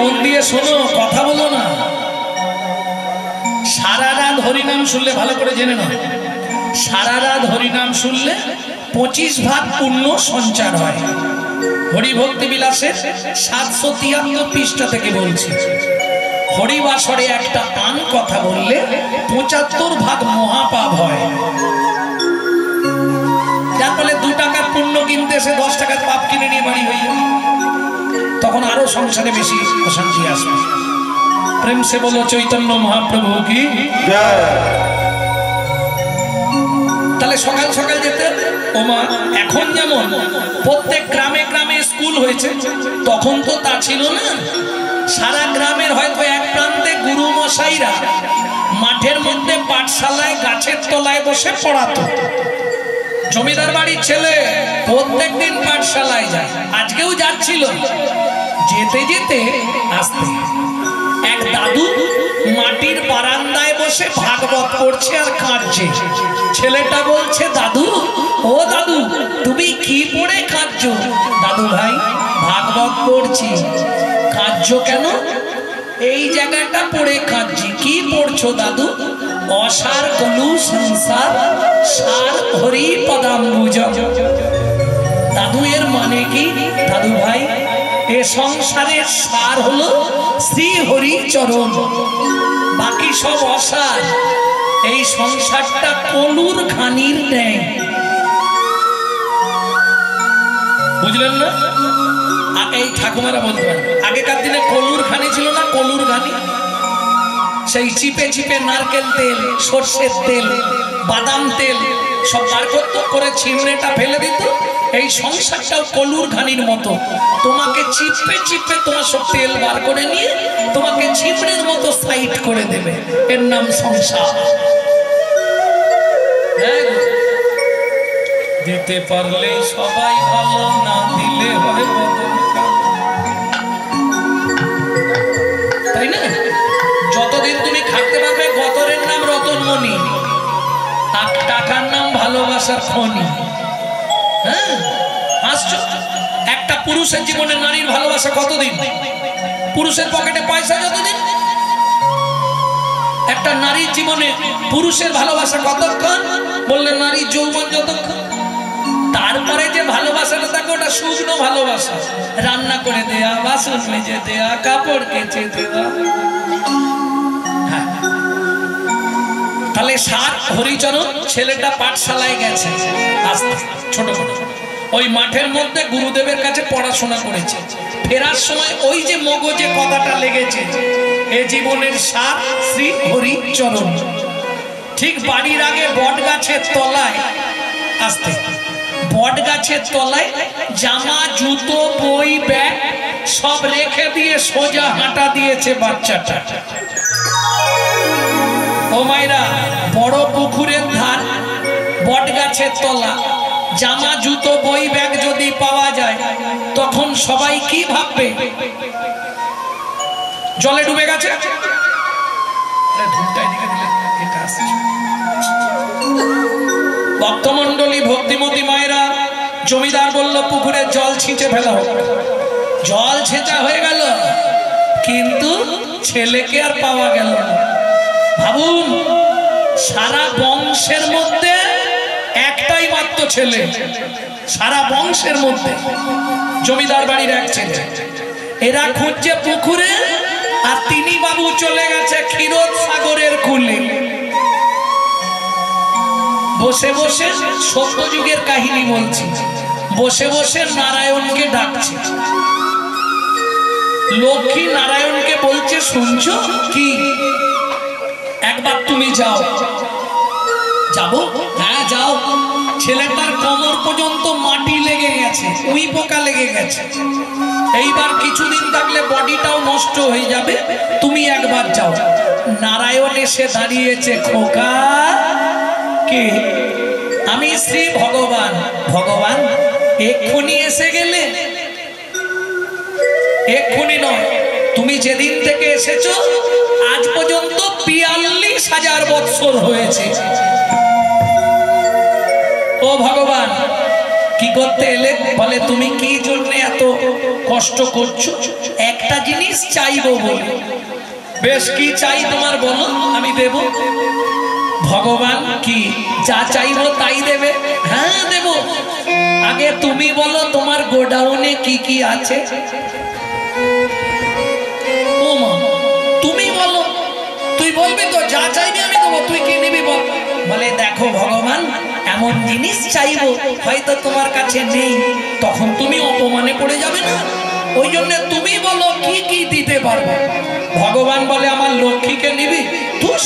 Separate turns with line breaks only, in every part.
মন দিয়ে শোনো, কথা বলো না। সারা রাত হরিনাম শুনলে, ভালো করে জেনে নাও, সারা রাত হরিনাম শুনলে 25 ভাগ পুণ্য সঞ্চার হয়। হরিভক্তি বিলাসের 773 পৃষ্ঠা থেকে বলছি। হরিবাসরে একটা পান কথা বললে 75 ভাগ মহাপাপ হয়। যার ফলে 2 টাকার পুণ্য কিনতে এসে 10 টাকার পাপ কিনে নিয়ে বাড়ি হয়ে যাবে, তখন আরো সংসারে বেশি অশান্তি আসবে। প্রেম সে বলো চৈতন্য মহাপ্রভু কি জয়। তাহলে সকাল সকাল যেতে। ওমা, এখন যেমন প্রত্যেক গ্রামে গ্রামে স্কুল হয়েছে, তখন তো তা ছিল না। সারা গ্রামের হয়তো এক প্রান্তে গুরু মশাইরা মাঠের মধ্যে পাঠশালায় গাছের তলায় বসে পড়াতো। জমিদার বাড়ির ছেলে প্রত্যেক দিন পাঠশালায় যায়, আজকেও যাচ্ছিল। যেতে যেতে আসতে এক দাদু মাটির বারান্দায় বসে ভাগবত পড়ছে আর কাঁদছে। ছেলেটা বলছে, দাদু, ও দাদু, তুমি কি পড়ে কাঁদছো? দাদু ভাই, ভাগবত পড়ছি। কাঁদছো কেন? এই জায়গাটা পড়ে কাঁদছি। কি পড়ছো দাদু? অসার কলু সংসার সার হরি পদাম্বুজ। দাদু এর মানে কি? দাদু ভাই, এ সংসারের সার হলো শ্রী হরি চরণ, বাকি সব অসার। এই সংসারটা কলুর ঘানির ন্যায়, বুঝলেন না? এই ঠাকুমারা বলতে পারে, আগেকার দিনে কলুর ঘানি ছিল না, কলুর ঘানি সেই চিপে চিপে নারকেল তেল, সর্ষের তেল, বাদাম তেল সব বার করতো, করে ছিমড়েটা ফেলে দিত। এই সংসারটাও কলুর ঘানির মতো, তোমাকে চিপে চিপে তোমার সব তেল বার করে নিয়ে তোমাকে ছিমড়ের মতো সাইড করে দেবে। এর নাম সংসার। দিতে পারলে সবাই ভালো, না দিলে হয় বদল, তাই না? যতদিন তুমি খাটতে পারবে, গতরের নাম রতনমণি, আর টাকার নাম ভালোবাসার খনি। হ্যাঁ, আসছো। একটা পুরুষের জীবনে নারীর ভালোবাসা কতদিন? পুরুষের পকেটে পয়সা যতদিন। একটা নারীর জীবনে পুরুষের ভালোবাসা কতক্ষণ? বললে নারীর যৌবন যতক্ষণ। তারপরে যে ভালোবাসাটা থাকে ওটা শুকনো ভালোবাসা, রান্না করে দেয়া, বাসন মেজে দেয়া, কাপড় কেচে দেওয়া। তাহলে সাত হরিচরণ ছেলেটা পাঠশালায় গেছে, আস্তে ছোট ছোট ওই মাঠের মধ্যে গুরুদেবের কাছে পড়াশোনা করেছে। ফেরার সময় ওই যে মগজে কথাটা লেগেছে, এ জীবনের সাত শ্রী হরিচরণ। ঠিক বাড়ির আগে বট গাছের তলায়, আস্তে বট গাছের তলায় জামা, জুতো, বই, ব্যাগ সব রেখে দিয়ে সোজা হাঁটা দিয়েছে বাচ্চাটা। ও মাইরা, বড় পুকুরের ধার, বট গাছের তলা, জামা, জুতো, বই, ব্যাগ যদি পাওয়া যায় তখন সবাই কি ভাববে? জলে ডুবে গেছে। ভক্তমন্ডলী, ভক্তিমতী মায়েরা, জমিদার বলল পুকুরের জল ছিঁচে ফেলা হোক। জল ছেঁচা হয়ে গেল, কিন্তু ছেলেকে আর পাওয়া গেল না। ভাবুন, সারা বংশের মধ্যে একটাই মাত্র ছেলে, সারা বংশের মধ্যে জমিদার বাড়ির এক ছেলে। এরা খুঁজছে পুকুরে, আর তিনি বাবু চলে গেছে ক্ষীরোদ সাগরের কূলে। বসে বসে সত্যযুগের কাহিনী বলছি, বসে বসে নারায়ণকে ডাকছে। লক্ষ্মী নারায়ণকে বলছে, শুনছো কি? একবার তুমি যাও। যাবো? হ্যাঁ যাও। ছেলেটার কোমর পর্যন্ত মাটি লেগে গেছে, উই পোকা লেগে গেছে। এইবার কিছুদিন থাকলে বডিটাও নষ্ট হয়ে যাবে, তুমি একবার যাও। নারায়ণ এসে দাঁড়িয়েছে, খোকা কে? আমি শ্রী ভগবান। ভগবান এক্ষুনি এসে গেলে? এক্ষুনি নয়, তুমি যেদিন থেকে এসেছো আজ পর্যন্ত 42,000 বৎসর হয়েছে। ও ভগবান, কি করতে এলে? বলে তুমি কি জন্য এত কষ্ট করছো? একটা জিনিস চাইবো বলে। বেশ, কি চাই তোমার বলো, আমি দেব। ভগবান কি যা চাইবো তাই দেবে? হ্যাঁ দেব। আগে তুমি বলো তোমার গোডাউনে কি কি আছে? ও মা, তুমি বলো। তুই বলবি তো যা চাইবি আমি দেবো, তুই কি নিবি বল। বলে দেখো ভগবান, এমন জিনিস চাইবো হয়তো তোমার কাছে নেই, তখন তুমি অপমানে পড়ে যাবে না, ওই জন্য তুমি বলো কি কি দিতে পারবে। ভগবান বলে আমার লক্ষ্মীকে নিবি? তুস,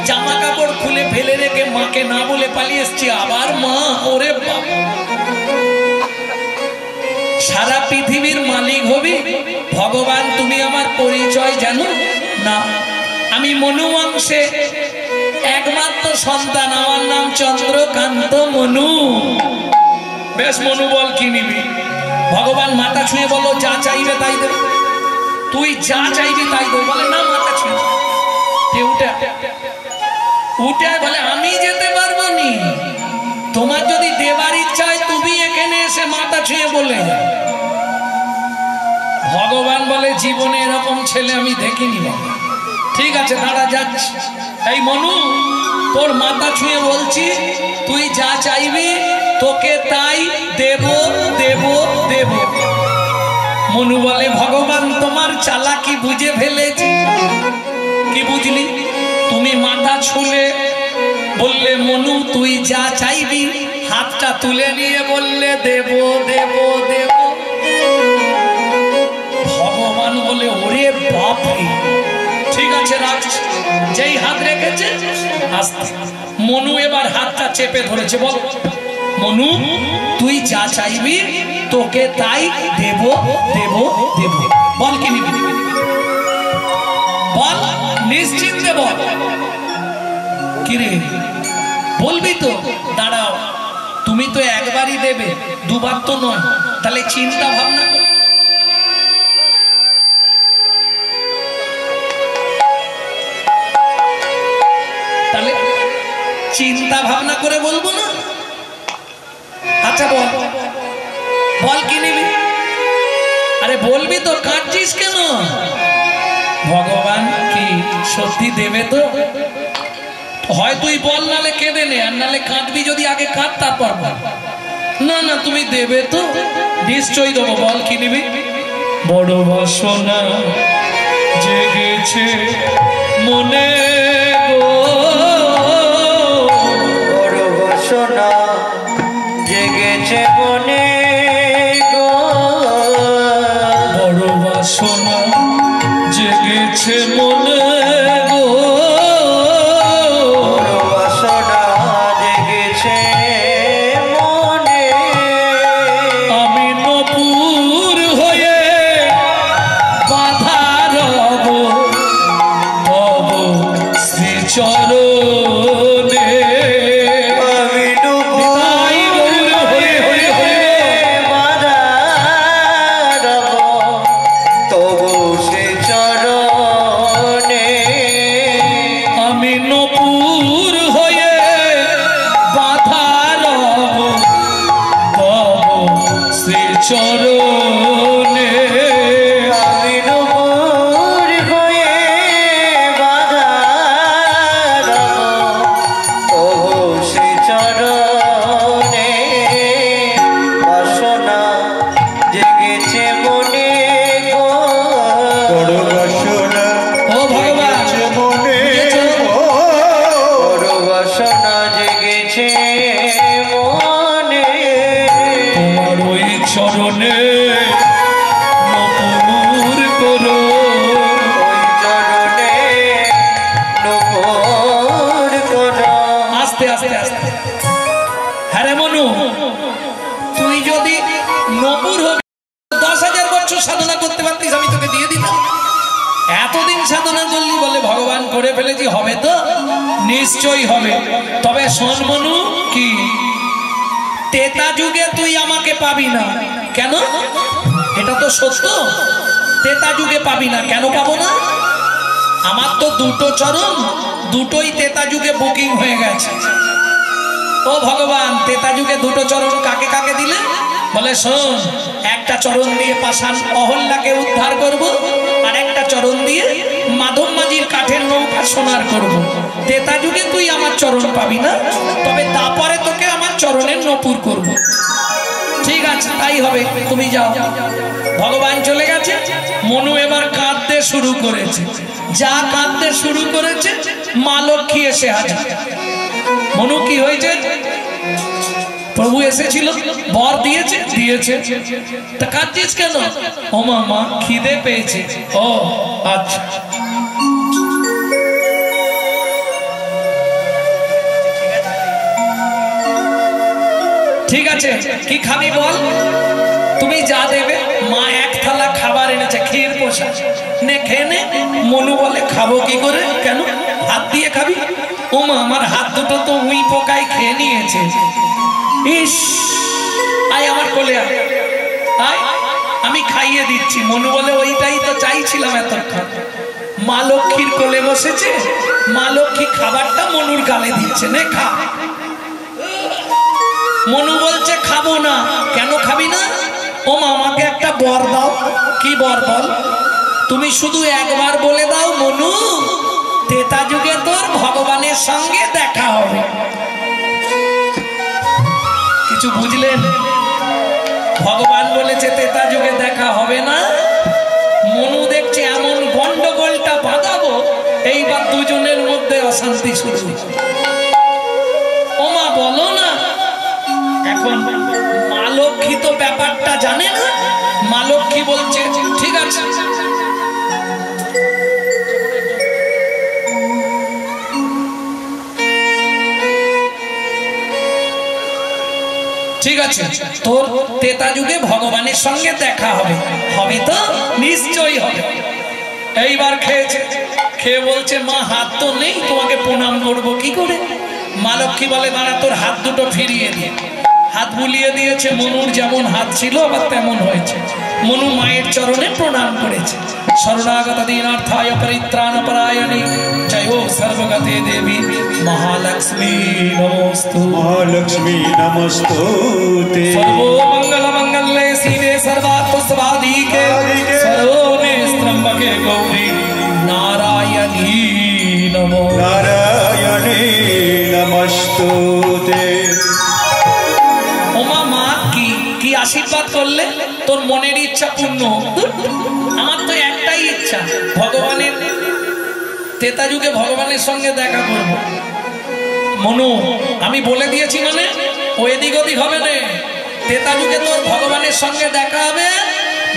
জামা কাপড় খুলে ফেলে রেখে মাকে না বলে পালিয়ে এসছি, আবার মা? ওরে বাবা, সারা পৃথিবীর মালিক হবি? ভগবান তুমি আমার পরিচয় জানো না? আমি মনু বংশে একমাত্র সন্তান, আমার নাম চন্দ্রকান্ত মনু। বেশ মনু, বল কি নিবি? ভগবান মাথা ছুঁয়ে বলো যা চাইবে তাই দেবে। তুই যা চাইবি তাই দেবে। বলে না, মাথা ছুঁয়ে উঠে উঠে বলে আমি যেতে পারবো নি, তোমার যদি দেবার ইচ্ছা হয় তুমি এখানে এসে মাথা ছুঁয়ে বলে যাও। ভগবান বলে জীবনে এরকম ছেলে আমি দেখিনি। ঠিক আছে দাঁড়া, যাচ্ছি। এই মনু, তোর মাথা ছুঁয়ে বলছি, তুই যা চাইবি তোকে তাই দেব দেব দেব। মনু বলে ভগবান তোমার চালাকি বুঝে ফেলেছি। কি বুঝলি? তুমি মাথা ছুলে বললে মনু তুই যা চাইবি, হাতটা তুলে নিয়ে বললে দেব দেব দেব। ভগবান বলে ওরে বাপরে, ঠিক আছে রাখছি। যেই হাত রেখেছে আস্তে, মনু এবার হাতটা চেপে ধরেছে। বল মনু, তুই যা চাইবি তোকে তাই দেব দেব দেব। বল কি নিবি? বল, নিশ্চিন্তে বল। কিরে বলবি তো? দাঁড়াও, তুমি তো একবারই দেবে, দুবার তো নয়, তাহলে চিন্তা ভাবনা কর। তাহলে চিন্তা ভাবনা করে বলবো না? আচ্ছা বল, বল কি নিবি? আরে বলবি তো, কাঁদছিস কেন? ভগবান কি সত্যি দেবে তো? হয় তুই বল, নালে কেঁদে নে, আর নালে কাঁদবি যদি আগে কাঁদ তারপর বল। না না, তুমি দেবে তো? নিশ্চয়ই দেবো। বল কি নিবি? বড় বাসনা জেগেছে মনে গো,
বড় বাসনা জেগেছে মনে গো,
বড় বাসনা জেগেছে মনে গো,
বড় বাসনা জেগেছে মনে।
আমি নপুর হয়ে বাধা রব তব শ্রীচরণে।
আমি নূপুর হয়ে বাঁধা রব তবু সে চরণে।
আমি নপুর হয়ে বাধা রব তব শ্রীচরণে।
আমি নূপুর হয়ে বাঁধা রব তবু সে চরণে। বাসনা জেগেছে মনে গো, বড় বাসনা
ও ভগবান,
মনে গো, বড় বাসনা জেগেছে মনে।
তোমার ওই চরণে নপুর করো।
ওই চরণে নূপুর করো।
আস্তে আস্তে আস্তে। হ্যাঁ রে মনু, তুই যদি নপুর হবি 10,000 বছর সাধনা করতে পারতিস, আমি তোকে দিয়ে দিতাম। এতদিন সাধনা করলি বলে ভগবান করে ফেলেছি, হবে তো? নিশ্চয়ই হবে। তবে শোন মনু, কি তেতা যুগে তুই আমাকে পাবি না। কেন? এটা তো সত্য, তেতা যুগে পাবি না। কেন পাবো না? আমার তো দুটো চরণ, দুটোই তেতা যুগে বুকিং হয়ে গেছে। ও ভগবান, তেতা যুগে দুটো চরণ কাকে কাকে দিলে? বলে শোন, একটা চরণ দিয়ে পাষাণ অহল্যাকে উদ্ধার করব, আর একটা চরণ দিয়ে মাধব মাঝির কাঠের নৌকা সোনার করব। তেতা যুগে তুই আমার চরণ পাবি না, তবে তারপরে তোকে আমার চরণের নপুর করব। ঠিক আছে, তাই হবে, তুমি যাও। ভগবান চলে গেছে। মনু এবার কাঁদতে শুরু করেছে। যা কাঁদতে শুরু করেছে, মা লক্ষ্মী এসে হাজির। মনু, কি হয়েছে? প্রভু এসেছিল, বর দিয়েছে? দিয়েছে। তা কাঁদছিস কেন? ও মা, খিদে পেয়েছে। ও আচ্ছা। ঠিক আছে, কি খাবি বল? তুমি যা দেবে। মা এক থালা খাবার এনেছে, ক্ষীর পোষা, নে খেয়ে নে। মনু বলে খাবো কি করে? কেন, হাত দিয়ে খাবি? ও মা, আমার হাত দুটো তো উই পোকায় খেয়ে নিয়েছে। ইস, আয় আমার কোলে আয়, আমি খাইয়ে দিচ্ছি। মনু বলে ওইটাই তো চাইছিলাম এতক্ষণ। মা লক্ষ্মীর কোলে বসেছে, মা লক্ষ্মী খাবারটা মনুর গালে দিচ্ছে, নে খা। মনু বলছে খাবো না। কেন খাবি না? ও মা, আমাকে একটা বর দাও। কি বর বল? তুমি শুধু একবার বলে দাও, মনু, তেতা যুগে তোর ভগবানের সঙ্গে দেখা হবে। কিছু বুঝলেন? ভগবান বলেছে তেতা যুগে দেখা হবে না। মনু দেখছে এমন গন্ডগোলটা বাঁধাবো, এইবার দুজনের মধ্যে অশান্তি শুরু। ও মা, বলো না। এখন মা লক্ষ্মী তো ব্যাপারটা জানে না। মা লক্ষ্মী বলছে ঠিক আছে, ঠিক আছে, তোর তেতা যুগে ভগবানের সঙ্গে দেখা হবে। হবে তো? নিশ্চয়ই হবে। এইবার খেয়েছে, খেয়ে বলছে মা, হাত তো নেই, তোমাকে প্রণাম করব কি করে? মা লক্ষ্মী বলে দাঁড়া, তোর হাত দুটো ফিরিয়ে দিয়ে। হাত বুলিয়ে দিয়েছে। মনুর যেমন হাত ছিল আবার তেমন হয়েছে। মনু মায়ের চরণে প্রণাম করেছে। শরণাগত দীনার্থায় পরিত্রাণপরায়ণে জয় সর্বগতে দেবী মহালক্ষ্মী নমস্তু।
মহালক্ষ্মী নমস্তুতে।
সর্বমঙ্গল মঙ্গলে শিবে সর্বার্থ সাধিকে শরণে ত্র্যম্বকে গৌরী নারায়ণী নমো
নারায়ণী নমস্তুতে।
ওমা, মা কি আশীর্বাদ করলে? তোর মনের ইচ্ছা পূর্ণ। আমার তো একটাই ইচ্ছা, ভগবানের তেতা যুগে ভগবানের সঙ্গে দেখা করব। মনু, আমি বলে দিয়েছি মানে ও এদিক ওদিক হবে না। তেতা যুগে তোর ভগবানের সঙ্গে দেখা হবে,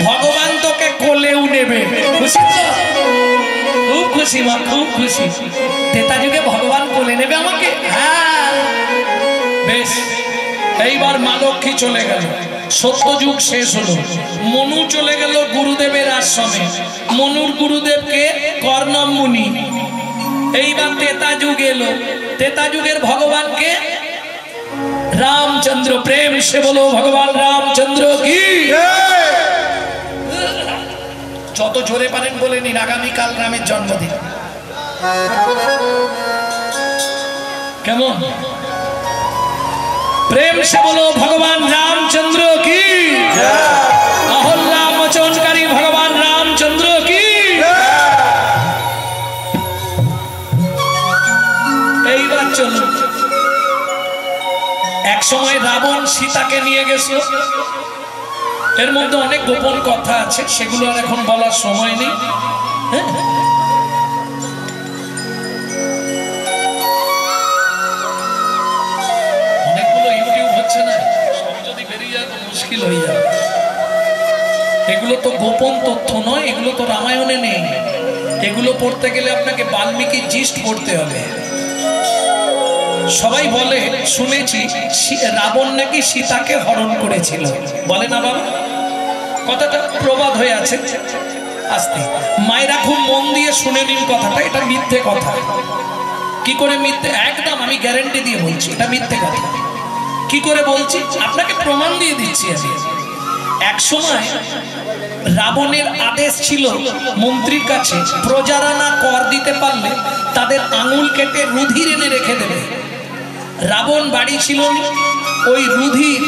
ভগবান তোকে কোলেও নেবে। খুশি তো? খুব খুশি মা, খুব খুশি। তেতা যুগে ভগবান কোলে নেবে আমাকে। হ্যাঁ, বেশ। এইবার মা লক্ষ্মী চলে গেল, সত্যযুগ শেষ হলো। মনু চলে গেল গুরুদেবের আশ্রমে। মনুর গুরুদেবকে কর্ণম মুনি। এইবার তেতা যুগ এলো। তেতা যুগের ভগবানকে রামচন্দ্র। প্রেম সে বলো ভগবান রামচন্দ্র কি। যত জোরে পারেন বলে নিন, আগামীকাল রামের জন্মদিন। কেমন? প্রেম সে বলো ভগবান রামচন্দ্র কি। অহল্যা মোচনকারী ভগবান রামচন্দ্র কি। এইবার চলুন। এক সময় রাবণ সীতাকে নিয়ে গেছিল। এর মধ্যে অনেক গোপন কথা আছে, সেগুলো আর এখন বলার সময় নেই। অনেকগুলো ইউটিউব হচ্ছে না, সব যদি বেরিয়ে যায় তো মুশকিল হয়ে যাবে। এগুলো তো গোপন তথ্য নয়, এগুলো তো রামায়ণে নেই। এগুলো পড়তে গেলে আপনাকে বাল্মীকি জিস্ট পড়তে হবে। সবাই বলে, শুনেছি রাবণ নাকি সীতাকে হরণ করেছিল, বলে না বাবা? কথাটা প্রবাদ হয়ে আছে। আস্তে মায়েরা খুব মন দিয়ে শুনে নিন কথাটা, এটা মিথ্যে কথা। কি করে মিথ্যে? একদম আমি গ্যারান্টি দিয়ে বলছি এটা মিথ্যে কথা। কি করে বলছি? আপনাকে প্রমাণ দিয়ে দিচ্ছি আমি। এক সময় রাবণের আদেশ ছিল মন্ত্রীর কাছে, প্রজারা না কর দিতে পারলে তাদের আঙুল কেটে রুধির এনে রেখে দেবে। রাবণ বাড়ি ছিল না, ওই রুধির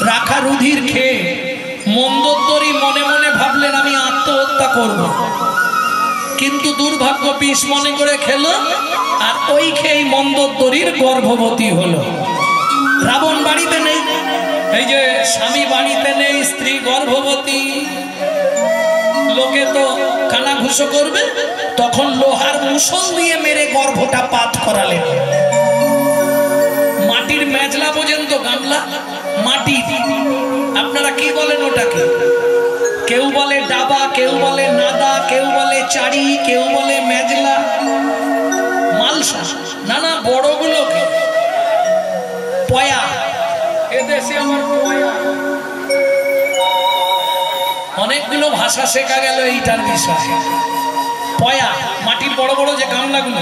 রাখা রুধির খেয়ে মন্দোদরী মনে মনে ভাবলেন আমি আত্মহত্যা করব, কিন্তু দুর্ভাগ্য বিষ মনে করে খেলো, আর ওই খেয়ে মন্দোদরীর গর্ভবতী হলো। রাবণ বাড়িতে নেই, এই যে স্বামী বাড়িতে নেই, স্ত্রী গর্ভবতী, লোকে তো কানাঘুষো করবে, তখন লোহার মুসল দিয়ে মেরে গর্ভটা পাত করালেন। মাটির মেজলা পর্যন্ত, গামলা মাটি, আপনারা কি বলেন ওটাকে? কেউ বলে ডাবা, কেউ বলে নাদা, কেউ বলে চারি, কেউ বলে মেজলা, মালসা, নানা বড়গুলোকে পয়া, এদেশে আমার পয়া। অনেকগুলো ভাষা শেখা গেল এইটার বিষয়ে। পয়া মাটির বড় বড় যে গামলাগুলো,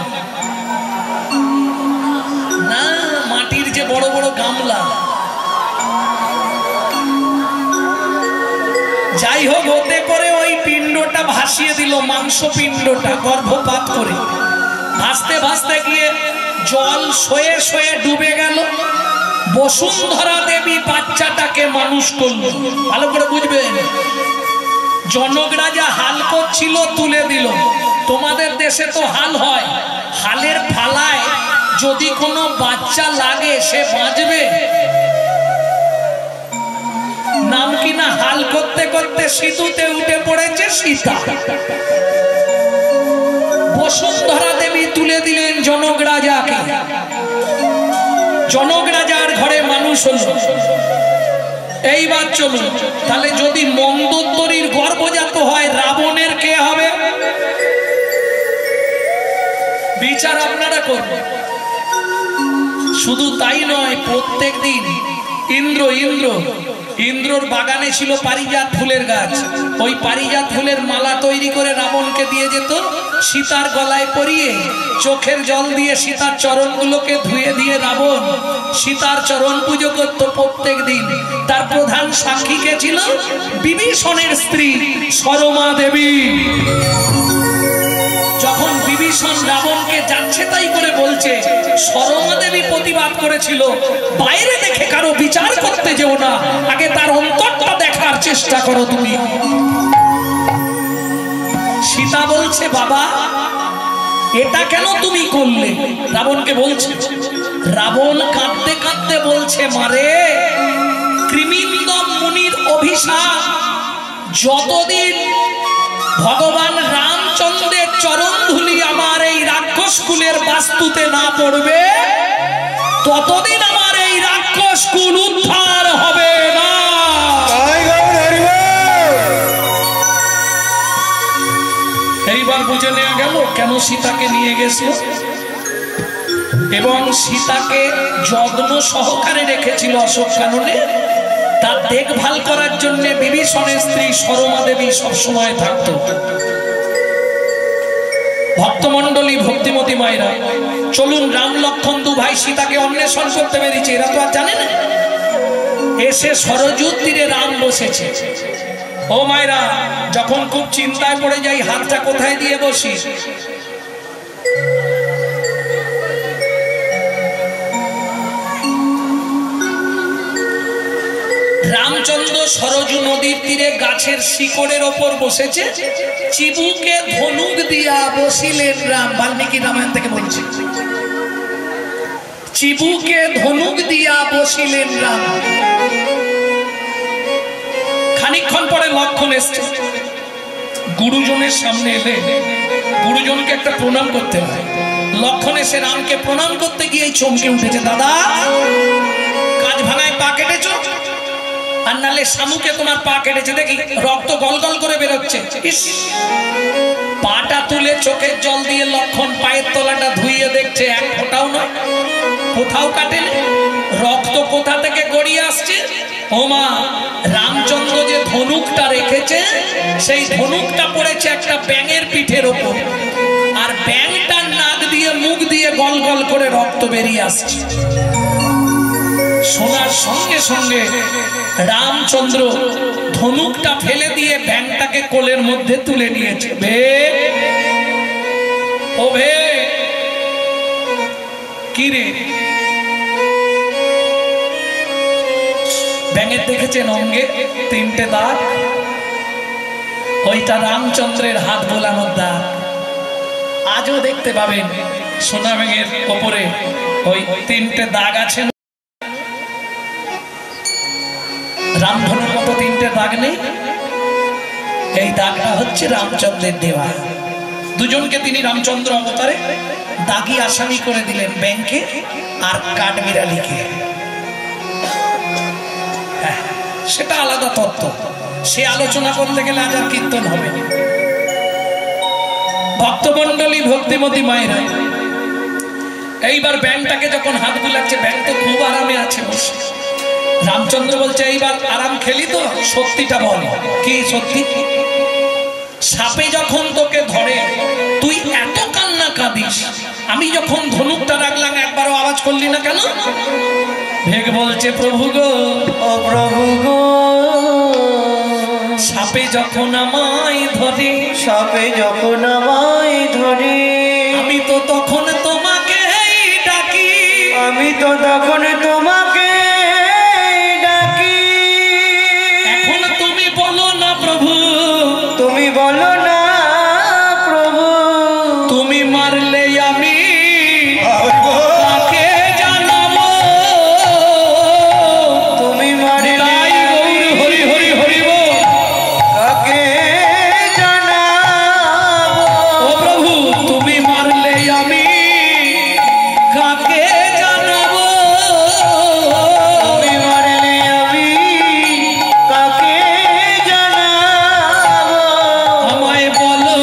না মাটির যে বড় বড় গামলা, যাই হোক, হতে করে ওই পিণ্ডটা ভাসিয়ে দিল, মাংস পিণ্ডটা গর্ভপাত করে। ভাসতে ভাসতে গিয়ে জল সয়ে সয়ে ডুবে গেল। বসুন্ধরা দেবী বাচ্চাটাকে মানুষ করল। ভালো করে বুঝবেন, জনক রাজা হাল করছিল, তুলে দিল। তোমাদের দেশে তো হাল হয়, হালের ফালায় যদি কোনো বাচ্চা লাগে সে বাঁচবে? নাম কিনা হাল করতে করতে সিঁথুতে উঠে পড়েছে সীতা। বসুন্ধরা দেবী তুলে দিলেন জনক রাজাকে। জনক রাজার ঘরে মানুষ হলো। এইবার চলুন, তাহলে যদি মন্দোদরীর গর্ভজাত হয়, রাবণের কে হবে? বিচার আপনারা করবেন। শুধু তাই নয়, প্রত্যেক দিন ইন্দ্রর বাগানে ছিল পারিজাত ফুলের গাছ। ওই পারিজাত ফুলের মালা তৈরি করে রাবণকে দিয়ে যেত, সীতার গলায় পরিয়ে চোখের জল দিয়ে সীতার চরণগুলোকে ধুয়ে দিয়ে রাবণ সীতার চরণ পুজো করত প্রত্যেক দিন। তার প্রধান সাক্ষী কে ছিল? বিভীষণের স্ত্রী সরমা দেবী। যখন বিভীষণ রাবণকে যাচ্ছে তাই করে বলছে, সরমা দেবী প্রতিবাদ করেছিল, বাইরে দেখে কারো বিচার করতে যেও না, আগে তার অন্তরটা দেখার চেষ্টা করো তুমি। সীতা বলছে, বাবা এটা কেন তুমি করলে? রাবণকে বলছে। রাবণ কাঁদতে কাঁদতে বলছে, মারে কৃমিন্দম মুনির অভিশাপ, যতদিন ভগবান রামচন্দ্রের চরণ ধুলি আমার এই রাক্ষস কুলের বাস্তুতে না পড়বে, ততদিন আমার এই রাক্ষস কুল উদ্ধার হবে না। এইবার বুঝে নেওয়া গেল কেন সীতাকে নিয়ে গেছিল, এবং সীতাকে যত্ন সহকারে রেখেছিল অশোক কাননে। তার দেখভাল করার জন্য বিভীষণের স্ত্রী সরমা দেবী সবসময় থাকতো। ভক্তমন্ডলী, ভক্তিমতী মায়েরা, চলুন, রাম লক্ষণ দু ভাই সীতাকে অন্বেষণ করতে বেরিয়েছে। এরা তো আর জানে না। এসে সরযূর তীরে রাম বসেছে। ও মায়েরা, যখন খুব চিন্তায় পড়ে যাই, হাতটা কোথায় দিয়ে বসি? রামচন্দ্র সরযূ নদীর তীরে গাছের শিকড়ের ওপর বসেছে। চিবুকে ধনুক দিয়া বসিলেন রাম। বাল্মীকি রামায়ণ থেকে বলছে, চিবুকে ধনুক দিয়া বসিলেন রাম। খানিকক্ষণ পরে লক্ষণ এসছে। গুরুজনের সামনে এলে গুরুজনকে একটা প্রণাম করতে হয়। লক্ষণ এসে রামকে প্রণাম করতে গিয়ে চমকে উঠেছে, দাদা কাজ ভাঙায় পা কেটেছ, আর নালে শামুকে তোমার পা কেটেছে, দেখি রক্ত গল গল করে বেরোচ্ছে। পাটা তুলে চোখের জল দিয়ে লক্ষণ পায়ের তলাটা ধুইয়ে দেখছে, এক ফোঁটাও নয়, কোথাও কাটেনি। রক্ত কোথা থেকে গড়িয়ে আসছে? ওমা, রামচন্দ্র যে ধনুকটা রেখেছে, সেই ধনুকটা পড়েছে একটা ব্যাঙের পিঠের ওপর, আর ব্যাঙটার নাক দিয়ে মুখ দিয়ে গল গল করে রক্ত বেরিয়ে আসছে। শোনার সঙ্গে সঙ্গে রামচন্দ্র ধনুকটা ফেলে দিয়ে ব্যাঙটাকে কোলের মধ্যে তুলে নিয়েছে। কি রে, ব্যাঙের দেখেছেন অঙ্গে তিনটে দাগ, ওইটা রামচন্দ্রের হাত বোলানোর দাগ। আজও দেখতে পাবেন সোনা ব্যাঙের ওপরে ওই তিনটে দাগ আছে। রামধনুর মতো তিনটে দাগ নেই, এই দাগটা হচ্ছে রামচন্দ্রের দেওয়া। দুজনকে তিনি রামচন্দ্র অবতারে দাগি আসামি করে দিলেন, ব্যাংকে আর কাঠবিড়ালিকে। হ্যাঁ, সেটা আলাদা তত্ত্ব, সে আলোচনা করতে গেলে আজ আর কীর্তন হবে। ভক্তমণ্ডলী, ভক্তিমতী মায়েরা, এইবার ব্যাংকটাকে যখন হাত বুলাচ্ছে, ব্যাংক তো খুব আরামে আছে বসে। রামচন্দ্র বলছে এইবার আরাম খেলি তো, সত্যিটা বল, কি সত্যি? সাপে যখন তোকে ধরে তুই এত কান্না কাঁদিস, আমি যখন ধনুকটা রাখলাম একবারও আওয়াজ করলি না কেন? ভেগ বলছে প্রভু গো, ও প্রভু গো, সাপে যখন আমায় ধরে,
সাপে যখন আমায় ধরে,
আমি তো তখন তোমাকে ডাকি,
আমি তো তখন তোমাকে ডাকি।
এখন তুমি বলো না প্রভু,
তুমি বলো না প্রভু,
তুমি মারলে আমি কাকে জানাবো?
তুমি মারলে
হরি হরি হরি বল,
কাকে জানাবো?
ও প্রভু তুমি মারলে আমি কাকে জানাবো?
তুমি মারলে আমি কাকে জানাবো?
আমায় বলো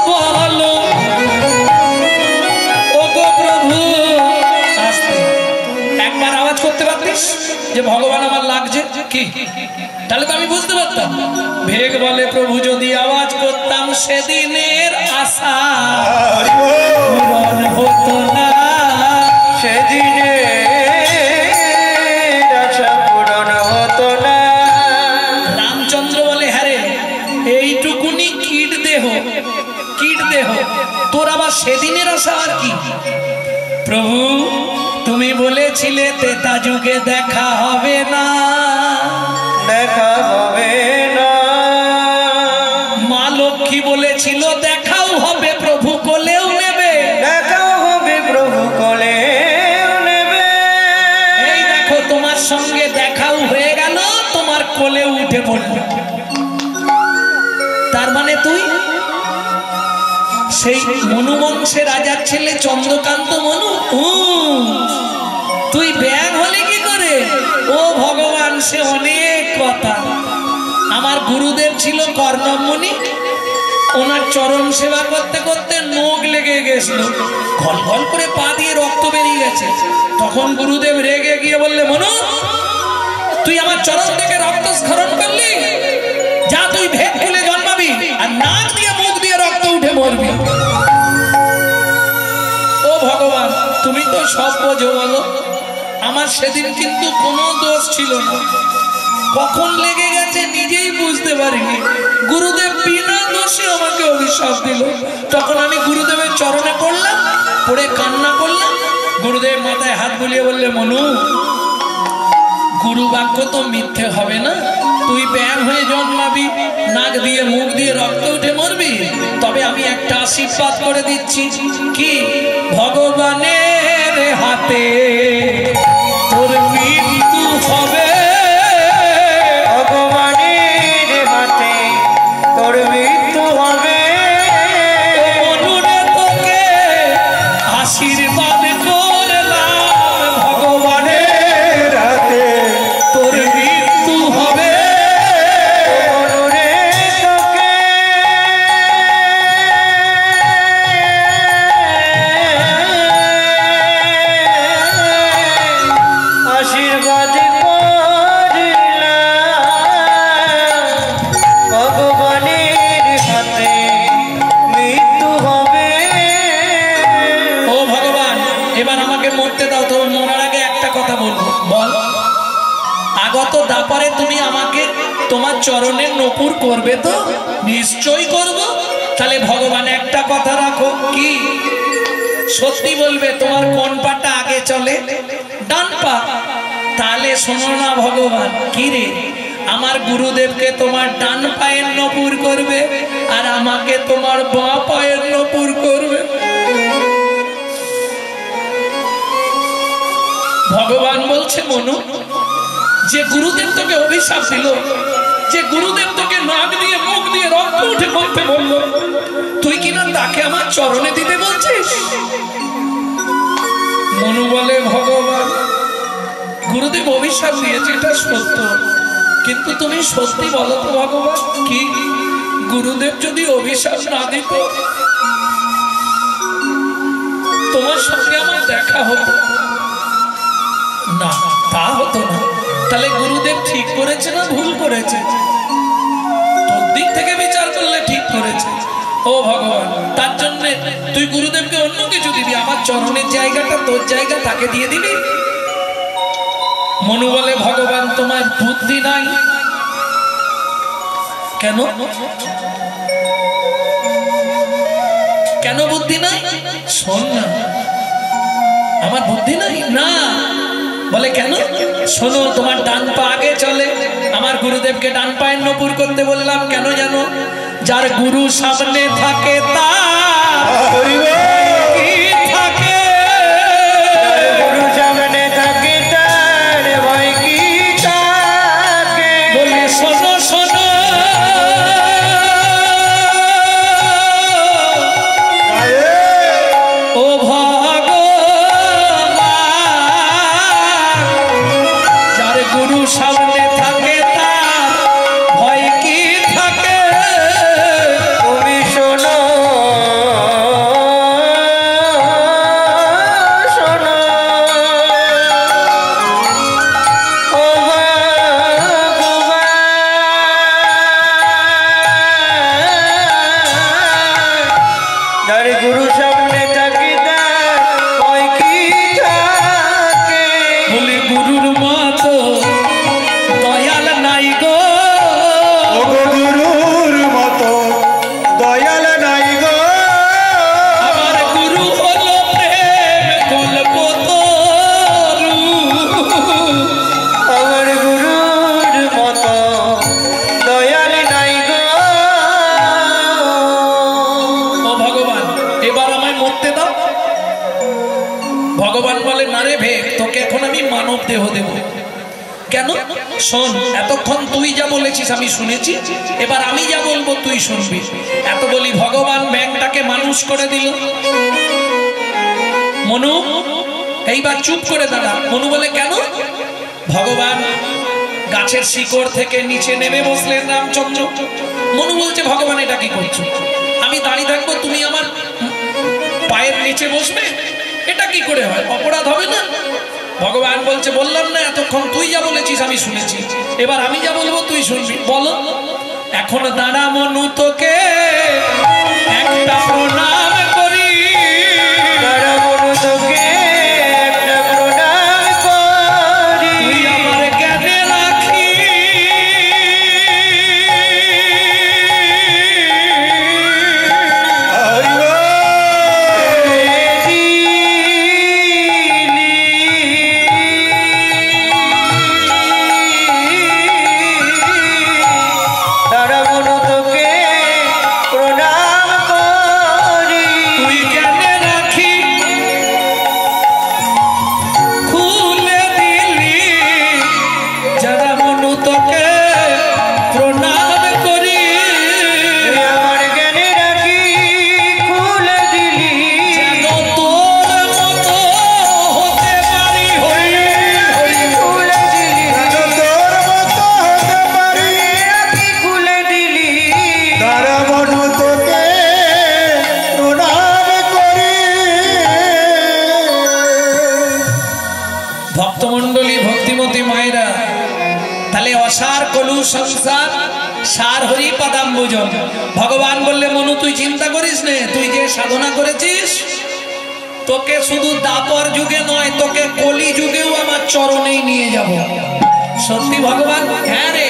বলো, ও গো প্রভু। আস্তে একবার আওয়াজ করতে পারতিস যে ভগবান আমার লাগছে কি, তাহলে তো আমি বুঝতে পারতাম। ভেগ বলে প্রভু যদি আওয়াজ করতাম সেদিনের আশা পূরণ হতো না,
সেদিনে আশা পূরণ হতো না।
রামচন্দ্র বলে হ্যাঁ রে, এইটুকুনি কীট দেহ, কীট দেহ, তোর আবার সেদিনের আশা আর কি? প্রভু তুমি বলেছিলে তেতা যুগে দেখা হবে না,
দেখা হবে না।
মা লক্ষ্মী বলেছিল দেখাও হবে, প্রভু কোলেও নেবে।
দেখাও হবে প্রভু কোলেও নেবে।
এই দেখো তোমার সঙ্গে দেখাও হয়ে গেল, তোমার কোলেও উঠে পড়ল। তার মানে তুই সেই মনু বংশের রাজার ছেলে চন্দ্রকান্ত মনু, তুই ব্যাং হলে কি করে? ও ভগবান, সে অনেক কথা। আমার গুরুদেব ছিল কর্ণমুনি, ওনার চরণ সেবা করতে করতে নোক লেগে গেছিল, ঘল ঘল করে পা দিয়ে রক্ত বেরিয়ে গেছে। তখন গুরুদেব রেগে গিয়ে বললে, মনু তুই আমার চরণ থেকে রক্ত স্খলন করলি, যা তুই ভেদ খুলে জন্মাবি আর নাক দিয়ে মুখ দিয়ে রক্ত উঠে মরবি। ও ভগবান তুমি তো সব বোঝো, বলো আমার সেদিন কিন্তু কোনো দোষ ছিল না, কখন লেগে গেছে নিজেই বুঝতে পারিনি। গুরুদেব বিনা দোষে আমাকে অভিশাপ দিল। তখন আমি গুরুদেবের চরণে পড়লাম, পড়ে কান্না করলাম। গুরুদেব মাথায় হাত বুলিয়ে বললে, মনু গুরু বাক্য তো মিথ্যে হবে না, তুই ব্যাং হয়ে জন্মাবি, নাক দিয়ে মুখ দিয়ে রক্ত উঠে মরবি, তবে আমি একটা আশীর্বাদ করে দিচ্ছি। কি? ভগবানের হাতে তোর মৃত্যু হবে,
ভগবানের হাতে তোর মৃত্যু হবে।
মনুরে তোকে আশীর্বাদ করলাম, ভগবানের
রাতে
তোর মৃত্যু হবে।
মনুরে তোকে আশীর্বাদ করলাম, ভগবানের হাতে মৃত্যু হবে।
ও ভগবান এবার আমাকে মরতে দাও, তো মরার আগে একটা কথা বলবো। বল। আগত দাপারে তুমি আমাকে তোমার চরণের নপুর করবে তো? নিশ্চয়ই করব। তাহলে ভগবান একটা কথা রাখো, কি সত্যি বলবে তোমার কোন পাটা আগে চলে? ডান পা। তাহলে শোনো না ভগবান, কি রে, আমার গুরুদেবকে তোমার ডান পায়ের নপুর করবে আর আমাকে তোমার বাঁ পায়ের নপুর করবে। ভগবান বলছে মনু, যে গুরুদেব তোকে অভিশাপ দিল, যে গুরুদেব তোকে নাক দিয়ে মুখ দিয়ে রক্ত উঠে বলতে বললো, তুই কিনা তাকে আমার চরণে দিতে বলছিস? মনু বলে ভগবান, গুরুদেব অভিশাপ দিয়েছে এটা সত্য, কিন্তু তুমি সত্যি বলো তো ভগবান, কি গুরুদেব যদি অভিশাপ না দিত তোমার সঙ্গে আমার দেখা হতো না? তা হতো না। তাহলে গুরুদেব ঠিক করেছে না ভুল করেছে? তোর দিক থেকে বিচার করলে ঠিক করেছে। ও ভগবান, তার জন্য তুই গুরুদেবকে অন্য কিছু দিবি, আমার চরণের জায়গাটা তোর জায়গা তাকে দিয়ে দিবি? মনু বলে ভগবান, তোমার বুদ্ধি নাই কেন? কেন বুদ্ধি নাই? শোন না, আমার বুদ্ধি নাই না। বলে কেন? শোনো, তোমার ডান পা আগে চলে। আমার গুরুদেবকে ডান পায়ের নপুর করতে বললাম কেন জানো? যার গুরু সামনে থাকে তার কি থাকে,
গুরু সামনে থাকে তার ভয় কি থাকে।
বলে শোনো শোনো, ও ভগবান, যার গুরু সামনে থাকে তার ভয় কি থাকে।
তুমি শোনো শোনো, ও ভগবান, যার গুরু সামনে থাকে তার ভয় কি থাকে।
বলে গুরুর মতো দয়াল নাই গো,
গুরুর মতো দয়াল নাই গো।
আমার গুরু হলো প্রেম কল্পতরু।
আমার গুরুর মতো দয়াল নাই গো।
ও ভগবান, এবার আমায় মরতে দাও। ভগবান বলে না রে ভে, তোকে এখন আমি মানব দেহ দেব। কেন? শোন, এতক্ষণ তুই যা বলেছিস আমি শুনেছি, এবার আমি যা বলবো তুই শুনবি। এত বলি ভগবান ব্যাংকটাকে মানুষ করে দিল। মনু, এইবার চুপ করে দাঁড়া। মনু বলে কেন? ভগবান গাছের শিকড় থেকে নিচে নেমে বসলেন রামচন্দ্র। মনু বলছে ভগবান এটা কি করছো? আমি দাঁড়িয়ে থাকবো, তুমি আমার পায়ের নিচে বসবে? এটা কি করে হয়? অপরাধ হবে না? ভগবান বলছে বললাম না এতক্ষণ তুই যা বলেছিস আমি শুনেছি, এবার আমি যা বলবো তুই শুনবি। বলো। এখন দাঁড়া মনু, তোকে একটা প্রণাম করি।
তারা মনু তোকে একটা প্রণাম করি।
তুই আমার জ্ঞানে রাখি,
তারা মনু তোকে প্রণাম করি।
তুই জ্ঞানে রাখি, খুলে দিলি যারা মনু তোকে প্রণাম করি।
তুই আমার জ্ঞানে রাখি, খুলে দিলি
যেন তোর মতো হতে পারি। হরি হরি
খুলে দিলি
তোর মতো হতে পারি,
রাখি, খুলে দিলি
তারা মনু তোকে প্রণাম করি।
ভক্তমণ্ডলী, ভক্তিমতী মায়েরা, তাহলে অসার কলু সংসার সার হরি পদাম্বুজম। ভগবান বললে মনু তুই চিন্তা করিস নে, তুই যে সাধনা করেছিস তোকে শুধু দাপর যুগে নয়, তোকে কলি যুগেও আমার চরণেই নিয়ে যাব। সত্যি ভগবান? হ্যাঁ রে।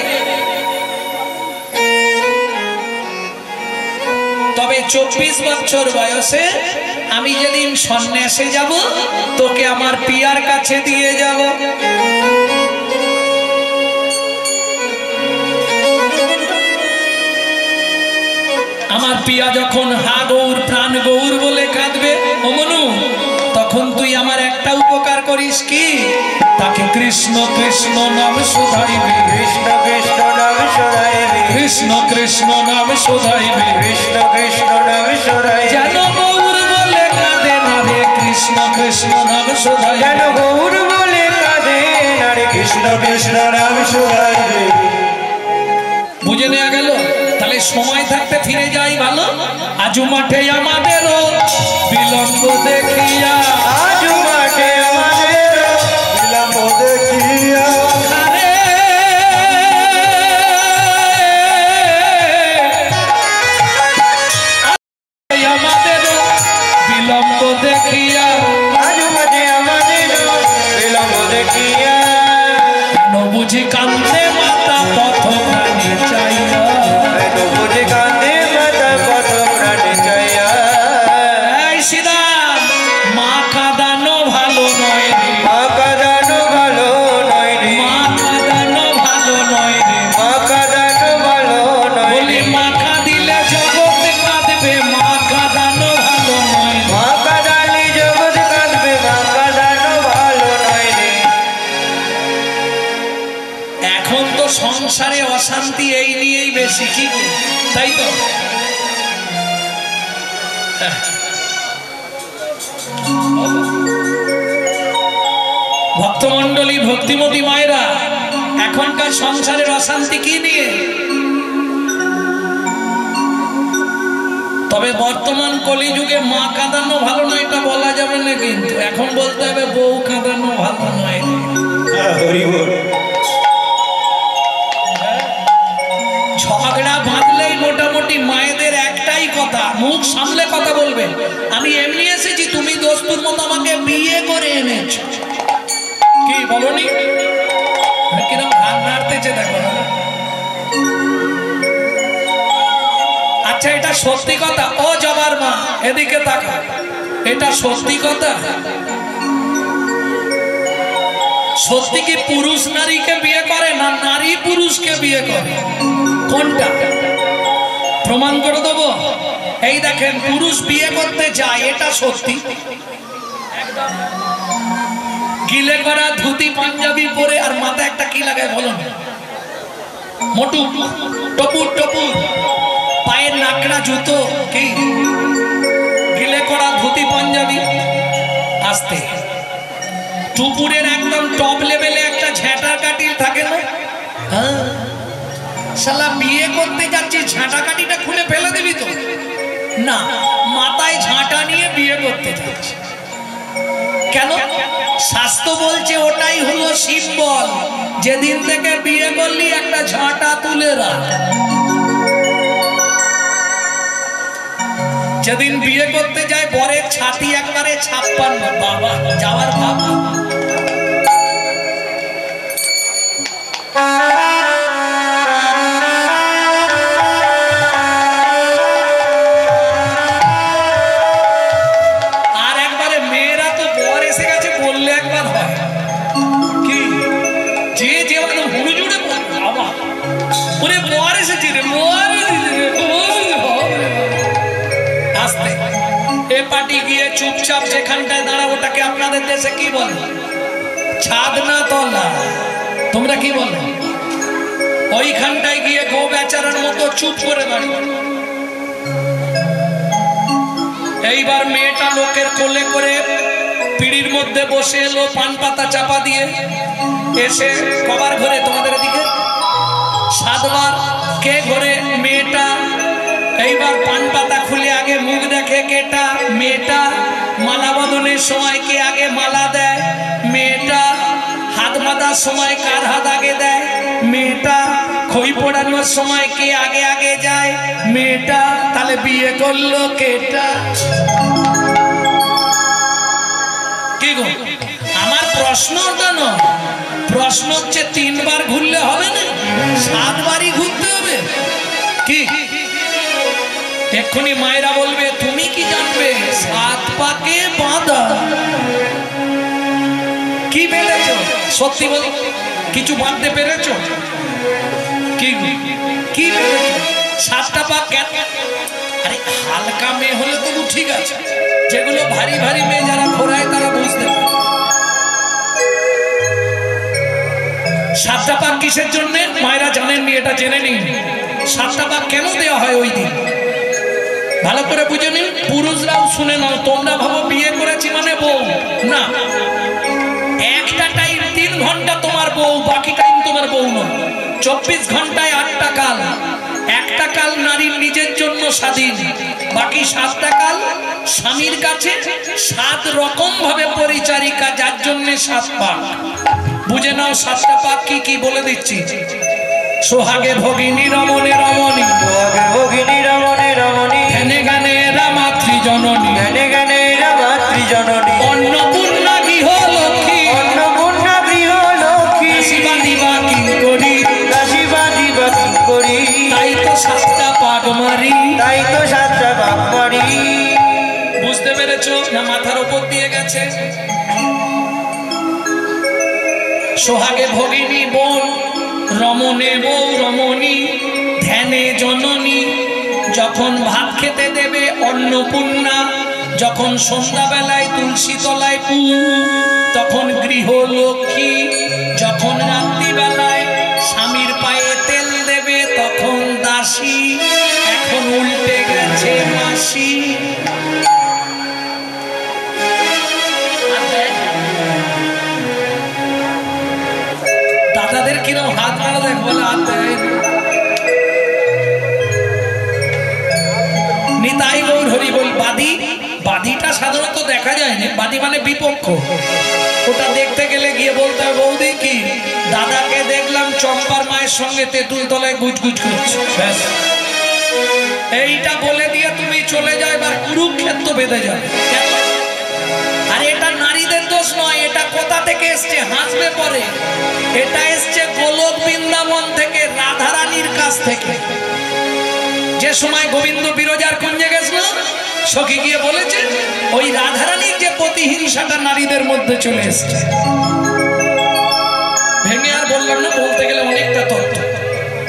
তবে 24 বছর বয়সে আমি যেদিন সন্ন্যাসে যাব তোকে আমার পিয়ার কাছে দিয়ে যাব। আমার পিয়া যখন হা গৌর প্রাণ গৌর বলে কাঁদবে ও মনু, তখন তুই আমার একটা উপকার করিস কি, তাকে কৃষ্ণ কৃষ্ণ নাম শোধাইবি,
কৃষ্ণ কৃষ্ণ নাম শোধাইবি,
কৃষ্ণ কৃষ্ণ নাম শোধাইবি,
কৃষ্ণ কৃষ্ণ নাম শোধাইবি,
যেন গৌর বলে কাঁদে না রে, কৃষ্ণ কৃষ্ণ নাম শোধাইবি,
যেন গৌর বলে কাঁদে না রে,
কৃষ্ণ কৃষ্ণ নাম শোধাইবি।
বুঝে নেওয়া গেল? তাহলে সময় থাকতে ফিরে যাই ভালো। আজু মাঠে আমাদেরও বিলম্ব দেখিয়া,
আজু মাঠে আমাদের
বিলম্ব দেখিয়া,
আরে আমাদেরও বিলম্ব দেখিয়া,
আজু মাঠে আমাদের বিলম্ব দেখিয়া,
কেন বুঝি কান্দে মাতা পথ প্রাণী চাইয়া,
এত বুঝে কাঁদে মাতা পথ প্রাণে চাইয়া।
এই শ্রীরাম, মা কাঁদানো ভালো নয় রে,
মা কাঁদানো ভালো নয় রে,
মা কাঁদানো ভালো নয় রে,
মা কাঁদানো ভালো নয়
বলি
রে,
মা কাঁদিলে জগৎ কাঁদবে, মা কাঁদানো ভালো নয় রে।
মা কাঁদালে জগৎ কাঁদবে, মা কাঁদানো ভালো নয় রে।
এখন তো সংসারে অশান্তি এই নিয়েই বেশি, কি তাই তো? ভক্তমণ্ডলী, ভক্তিমতী মায়েরা, এখনকার সংসারের অশান্তি কি নিয়ে? তবে বর্তমান কলিযুগে মা কাঁদানো ভালো নয় এটা বলা যাবে না, কিন্তু এখন বলতে হবে বউ কাঁদানো ভালো নয়।
হরি বল।
ঝগড়া বাঁধলেই মোটামুটি মায়েদের একটাই কথা, মুখ সামলে কথা বলবে, আমি এমনি এসেছি, তুমি দোস্তুর মতো আমাকে বিয়ে করে এনেছ, কি বলনি? কিরম ঘাড় নাড়তেছে দেখো। আচ্ছা, এটা সত্যি কথা? ও জবার মা, এদিকে তাকা, এটা সত্যি কথা? সত্যি কি পুরুষ নারীকে বিয়ে করে না নারী পুরুষকে বিয়ে করে? কোনটা প্রমাণ করে দেবো? এই দেখেন, পুরুষ বিয়ে করতে যায়, এটা সত্যি। গিলে করা ধুতি পাঞ্জাবি পরে আর মাথায় একটা কি লাগায় বলুন, মোটু টপুর টপুর, পায়ের নাকড়া জুতো, কি গিলে করা ধুতি পাঞ্জাবি, আসতে টুপুরের একদম টপ লেভেলে একটা ঝেঁটার কাটিল থাকে না, হ্যাঁ, শালা বিয়ে করতে যাচ্ছি, ঝাঁটা কাটিটা খুলে ফেলে দিবি তো না, মাথায় ঝাঁটা নিয়ে বিয়ে করতে যাচ্ছি। কেন? শাস্ত্র বলছে ওটাই হলো সিম্বল, যেদিন থেকে বিয়ে করলি একটা ঝাঁটা তুলে রাখ। যেদিন বিয়ে করতে যায় বরের ছাতি একবারে 56, বাবা যাওয়ার ভাব। আর একবারে মেয়েরা তো বর এসে গেছে বললে একবার হয়, কি যে যে হুড়ু জুড়ে বাবা, ওরে বর এসেছে রে, বর এসেছে রে, আসতে এ পার্টি গিয়ে চুপচাপ যেখানটায় দাঁড়াবো, ওটাকে আপনাদের দেশে কি বলে? ছাদ না তলা, তোমরা কি বলো? ওইখানটায় গিয়ে গো বেচারার মতো চুপ করে দাঁড়িয়ে। এইবার মেয়েটা লোকের কোলে করে পিড়ির মধ্যে বসে এলো, পান পাতা চাপা দিয়ে, এসে কবার ঘরে তোমাদের দিকে 7 বার কে ঘরে? মেয়েটা। এইবার পান পাতা খুলে আগে মুখ দেখে কেটা? মেয়েটা। মালা বদনের সময় কে আগে মালা দেয়? মেয়েটা। হাত বাঁধার সময় কার হাত আগে দেয়? মেয়েটা। খই পোড়ানোর সময় কে আগে আগে যায়? মেয়েটা। তাহলে বিয়ে করলো কেটা? কি গো, আমার প্রশ্নটা নয়, প্রশ্ন হচ্ছে 3 বার ঘুরলে হবে না, 7 বারই ঘুরতে হবে। কি এক্ষুনি মায়েরা বলবে তুমি কি জানবে 7 পাকে বাঁধা? কি বেঁধেছ? সত্যি বলো, কিছু বাঁধতে পেরেছ? কি কি বেঁধেছ? সাতটা পাক কেন? আরে হালকা মেয়ে হলে তবু ঠিক আছে, যেগুলো ভারী ভারী মেয়ে যারা ঘোরায় তারা বুঝতে পারে। সাতটা পাক কিসের জন্য মায়েরা জানেননি, এটা জেনে নিন। সাতটা পাক কেন দেওয়া হয় ওই দিন ভালো করে বুঝে নিন, পুরুষরাও শুনে নাও। তোমরা ভাবো বিয়ে করেছি মানে বউ, না। একটা টাইম 3 ঘন্টা তোমার বউ, বাকি টাইম তোমার বউ নয়। 24 ঘন্টায় 8টা কাল, একটা কাল নারীর নিজের জন্য স্বাধীন, বাকি 7টা কাল স্বামীর কাছে 7 রকম ভাবে পরিচারিকা, যার জন্য 7 পাক। বুঝে নাও 7টা পাক কি কি বলে দিচ্ছি। সোহাগে ভগিনী রমণে রমণী,
সোহাগে ভগিনী রমণে রমণী,
ধ্যানে গানে রামাত্রী জননী,
ধ্যানে গানে রামাত্রী জননী,
অন্নপূর্ণা গৃহলক্ষ্মী,
অন্নপূর্ণা গৃহলক্ষ্মী,
দাসীবাদী বা কিঙ্করী,
দাসীবাদী বা কিঙ্করী।
তাই তো 7টা পাক মারি,
তাই তো 7টা পাক মারি।
বুঝতে পেরেছো না? মাথার উপর দিয়ে গেছে। সোহাগে ভগিনী বোন, রমণে বউ রমণী, ধ্যানে জননী, যখন ভাত খেতে দেবে অন্নপূর্ণা, যখন সন্ধ্যাবেলায় তুলসী তলায় পু, তখন গৃহলক্ষ্মী, যখন রাত্রিবেলায় স্বামীর পায়ে তেল দেবে তখন দাসী, এখন উল্টে গেছে মাসি। দাদাদের কিরম হাত মারা দেখ বলে হাত দেয়। নিতাই গৌর হরি বল। বাদী, বাদীটা সাধারণত দেখা যায় না, বাদী মানে বিপক্ষ। ওটা দেখতে গেলে গিয়ে বলতে হবে বৌদি কি দাদাকে দেখলাম চম্পার মায়ের সঙ্গে তেঁতুল তলায় গুজগুজ করছে, ব্যাস এইটা বলে দিয়ে তুমি চলে যাও, এবার কুরুক্ষেত্র বেঁধে যাবে। আর এটা নারীদের দোষ নয়, এটা কোথা থেকে এসছে হাসবে পরে। এটা এসছে গোলক বৃন্দাবন থেকে, রাধারানীর কাছ থেকে। যে সময় গোবিন্দ বিরজার কুঞ্জে গেছিল, সখী গিয়ে বলেছে ওই রাধারানীর যে প্রতিহিংসাটা নারীদের মধ্যে চলে এসছে। ভেঙে আর বললাম না, বলতে গেলে অনেকটা তথ্য।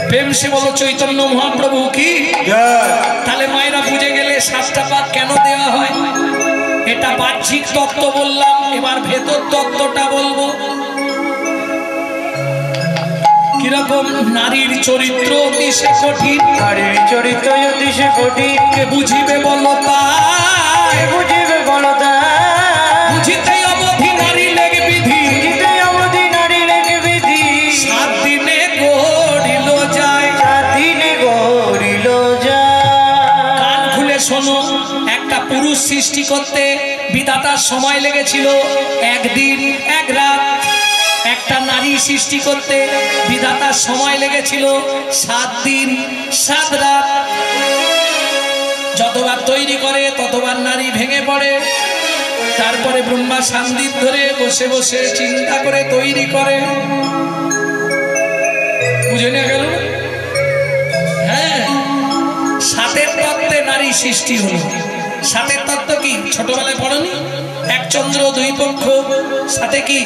প্রেম সে বলো চৈতন্য মহাপ্রভু কি। তাহলে মায়েরা বুঝে গেলে 7টা পাক কেন দেওয়া হয়। এটা বাহ্যিক তত্ত্ব বললাম, এবার ভেতর তত্ত্বটা বলবো। কিরকম নারীর চরিত্র অতি সে কঠিন,
নারীর চরিত্র অতি সে কঠিন,
কে বুঝিবে বলো তাই,
বুঝিবে বলো তাই,
বুঝিতে অবধি নারী লেগে বিধি,
বুঝিতে অবধি নারী লেগে বিধি,
7 দিনে গড়িল যায়,
7 দিনে গড়িল যায়।
কান খুলে শোনো, একটা পুরুষ সৃষ্টি করতে বিধাতার সময় লেগেছিল 1 দিন 1 রাত। একটা নারী সৃষ্টি করতে বিধাতার সময় লেগেছিল 7 দিন 7 রাত। যতবার তৈরি করে ততবার নারী ভেঙে পড়ে, তারপরে ব্রহ্মা সান্দিত ধরে বসে বসে চিন্তা করে তৈরি করে। বুঝে নিয়ে গেল? হ্যাঁ, 7 তত্ত্বে নারী সৃষ্টি হলো। 7 তত্ত্ব কি ছোটবেলায় পড়নি? 1 চন্দ্র 2 পক্ষ, সাথে কি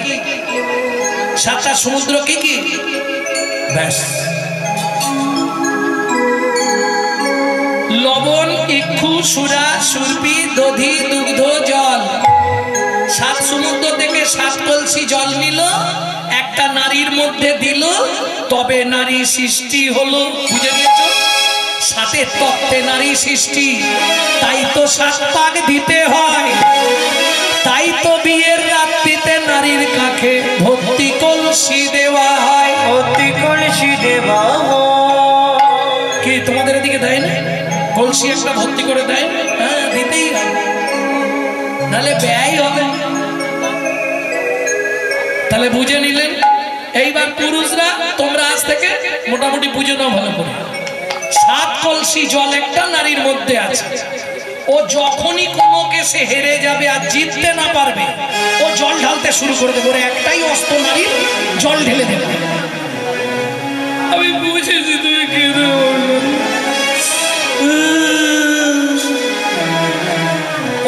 7টা সমুদ্র, কি কি ব্যাস। লবণ, ইক্ষু, সুরা, সুরপি, দধি, দুগ্ধ, জল। 7 সমুদ্র থেকে 7 কলসি জল নিল, একটা নারীর মধ্যে দিল, তবে নারী সৃষ্টি হলো। বুঝে গিয়েছ? 7 তত্ত্বে নারী সৃষ্টি। তাই তো 7 পাক দিতে হয়, তাই তো বিয়ের রাত্রিতে নারীর কাছে ভর্তি কলসি দেওয়া হয়।
ভর্তি কলসি দেওয়া
কি তোমাদের এদিকে দেয় না? কলসি একটা ভর্তি করে দেয়? হ্যাঁ, দিতেই হবে, নাহলে ব্যয় হবে। তাহলে বুঝে নিলেন। এইবার পুরুষরা তোমরা আজ থেকে মোটামুটি বুঝে নাও ভালো করে। 7 কলসি জল একটা নারীর মধ্যে আছে। ও যখনই কোনো কেসে হেরে যাবে আর জিততে না পারবে, ও জল ঢালতে শুরু করে দেবে। ওর একটাই অস্ত্র, নারীর জল ঢেলে দেবে। আমি বুঝেছি তুই কেঁদে বললো।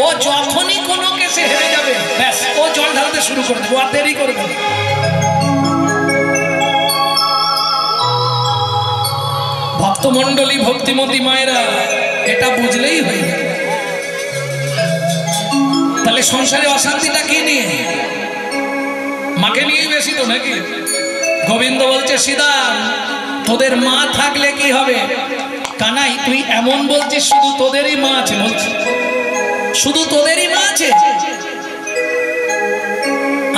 ও যখনই কোনো কেসে হেরে যাবে, ব্যাস ও জল ঢালতে শুরু করে দেবে, আর দেরি করবে। ভক্তমণ্ডলী ভক্তিমতী মায়েরা এটা বুঝলেই হয়ে যায়। তাহলে সংসারে অশান্তিটা কি নিয়ে? মাকে নিয়েই বেশি তো নাকি? গোবিন্দ বলছে সীতাম তোদের মা থাকলে কি হবে? কানাই তুই এমন বলছিস শুধু তোদেরই মা আছে, বলছি শুধু তোদেরই মা আছে?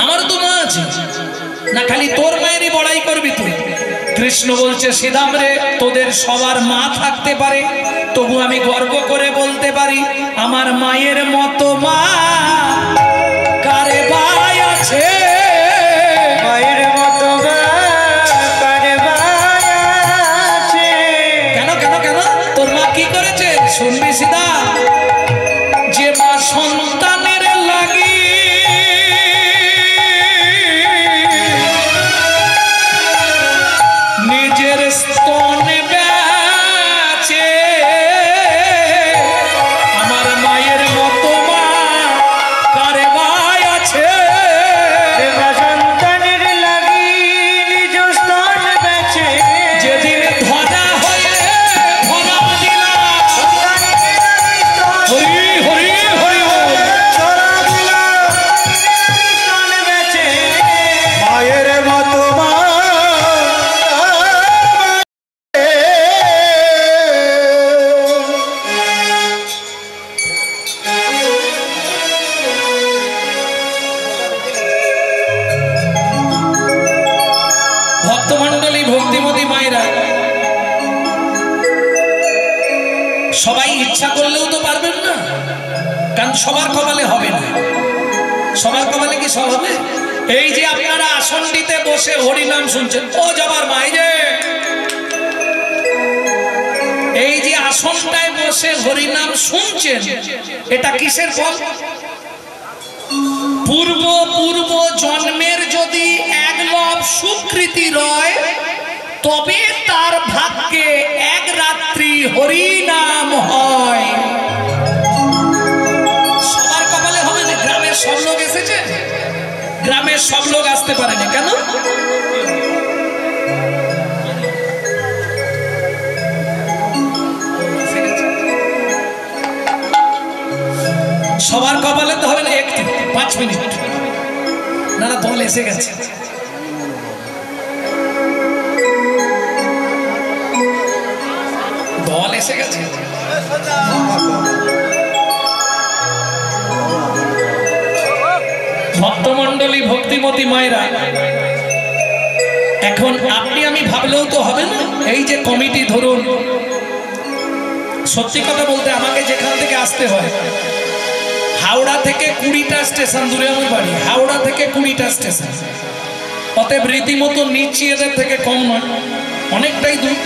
আমারও তো মা আছে না, খালি তোর মায়েরই বড়াই করবি তুই? কৃষ্ণ বলছে সীতাম রে তোদের সবার মা থাকতে পারে, তবু আমি গর্ব করে বলতে পারি আমার মায়ের মতো মা কারে ভাই আছে?
মায়ের মতো মা কারে ভাই আছে?
কেন কেন কেন তোর মা কি করেছে শুনবি সীতা? যে মা সন্তানের লাগি নিজের স্তনে বেচে, আমার মায়ের মতো মা কারে ভাই আছে?
সন্তানের লাগি নিজ স্তন বেচে,
যেদিন ধরা হয়ে ধরা দিলা হরি হরি হরি বল।
স্তন বেচে,
মায়ের মতো মা
ভক্তমণ্ডলী ভক্তিমতী মায়েরা সবাই ইচ্ছা করলেও তো পারবেন না, কারণ সবার কপালে হবে না। সবার কপালে কি সব হবে? এই যে আপনারা আসনটিতে বসে হরিনাম শুনছেন, ও যাবার মা এই যে আসনটায় বসে হরিনাম শুনছেন, এটা কিসের ফল? পূর্ব পূর্ব জন্মের যদি এক লব সুকৃতি রয়, তবে তার ভাগ্যে এক রাত্রি হরিনাম হয়। সবার কপালে হবে না। গ্রামের সব লোক এসেছে, গ্রামের সব লোক আসতে পারেনি কেন? সবার কপালে তো হবে না। একটু 5 মিনিট না না, দল এসে গেছে। দল এসে গেছে। ভক্তমণ্ডলী ভক্তিমতী মায়েরা, এখন আপনি আমি ভাবলেও তো হবে না। এই যে কমিটি ধরুন, সত্যি কথা বলতে আমাকে যেখান থেকে আসতে হয়, হাওড়া থেকে 20টা স্টেশন দূরে আমার বাড়ি, হাওড়া থেকে 20টা স্টেশন, অতএব রীতিমতো নিচ্ছি এদের থেকে কম নয়, অনেকটাই দূর।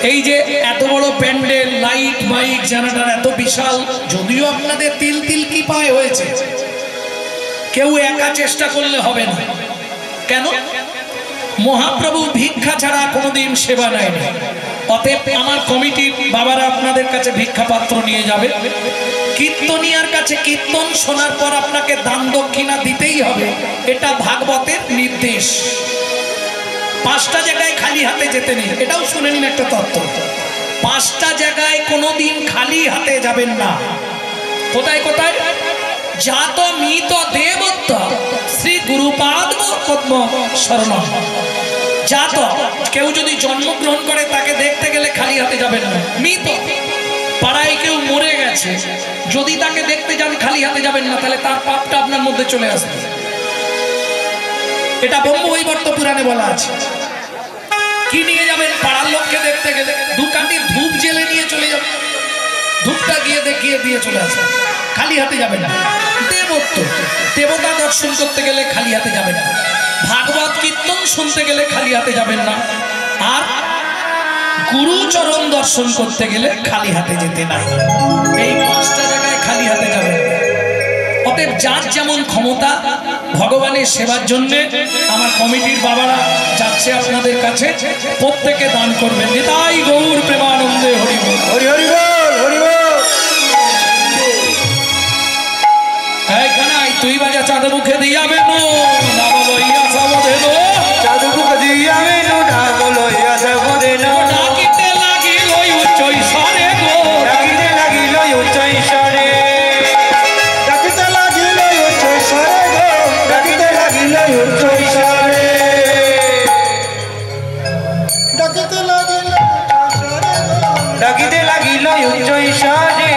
এই যে এত বড় প্যান্ডেল, লাইট মাইক জেনারেটর এত বিশাল, যদিও আপনাদের তিল তিল কি পায় হয়েছে, কেউ একা চেষ্টা করলে হবে না। কেন? মহাপ্রভু ভিক্ষা ছাড়া কোনোদিন সেবা নেয় না। অতএব আমার কমিটির বাবারা আপনাদের কাছে ভিক্ষা পাত্র নিয়ে যাবে। কীর্তনিয়ার কাছে কীর্তন শোনার পর আপনাকে দান দক্ষিণা দিতেই হবে, এটা ভাগবতের নির্দেশ। 5টা জায়গায় খালি হাতে যেতে নেই, এটাও শুনে নিন একটা তত্ত্ব। 5টা জায়গায় কোনোদিন খালি হাতে যাবেন না। কোথায় কোথায়? জাত মিত দেবত্ব শ্রী গুরুপাদ পদ্ম শরণ। জাত, কেউ যদি জন্মগ্রহণ করে তাকে দেখতে গেলে খালি হাতে যাবেন না। মৃত, পাড়ায় কেউ মরে গেছে, যদি তাকে দেখতে যান খালি হাতে যাবেন না, তাহলে তার পাপটা আপনার মধ্যে চলে আসবে। এটা ব্রহ্মবৈবর্ত পুরাণে বলা আছে। কি নিয়ে যাবেন? পাড়ার লোককে দেখতে গেলে 2 কাঠি ধূপ জেলে নিয়ে চলে যাবেন, ধূপটা গিয়ে দেখিয়ে দিয়ে চলে আসবেন, খালি হাতে যাবেন না। দেবত্ব, দেবতা দর্শন করতে গেলে খালি হাতে যাবেন না। ভাগবত কীর্তন শুনতে গেলে খালি হাতে যাবেন না। আর গুরুচরণ দর্শন করতে গেলে খালি হাতে যেতে নাই। এই 5টা জায়গায় খালি হাতে যাবেন। অতএব যার যেমন ক্ষমতা ভগবানের সেবার জন্য আমার কমিটির বাবারা যাচ্ছে আপনাদের কাছে, প্রত্যেকে দান করবেন। নিতাই গৌর প্রেমানন্দে হরি বল।
হরি হরি বল, হরি বল।
এই কানাই তুই বাজা চাঁদ মুখে দিয়াবে নো নাম লইয়া সাবধে নো,
চাঁদ মুখ দিয়াবে নো নাম লইয়া সাবধে নো,
ডাকিতে
ছিল উচ্চ ঈশ্বরে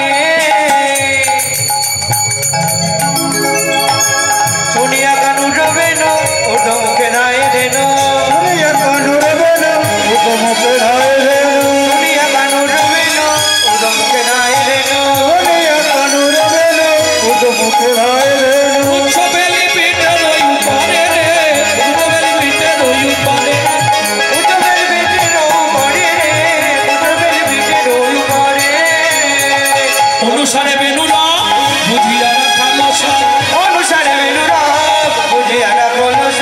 শুনিয়া কানু রবেন ঊর্ধ্ব মুখে রায় দেন
শুনিয়া কানু রবেন ঊর্ধ্ব মুখে রায় দেন
শুনিয়া কানু রবেন ঊর্ধ্ব মুখে রায় দেন
শুনিয়া কানু রবেন ঊর্ধ্ব মুখে রায় দেন
উচ্চবেলি পিঠের ওই উপরে রে, উচ্চবেলি পিঠের ওই উপরে।
উচ্চবেল বিটের উপরে উচ্চবেল বিটের উপরে
অনুসারে বেনুরা বুঝিয়া খামোশা,
অনুসারে বেনুরা বুঝিয়া কলস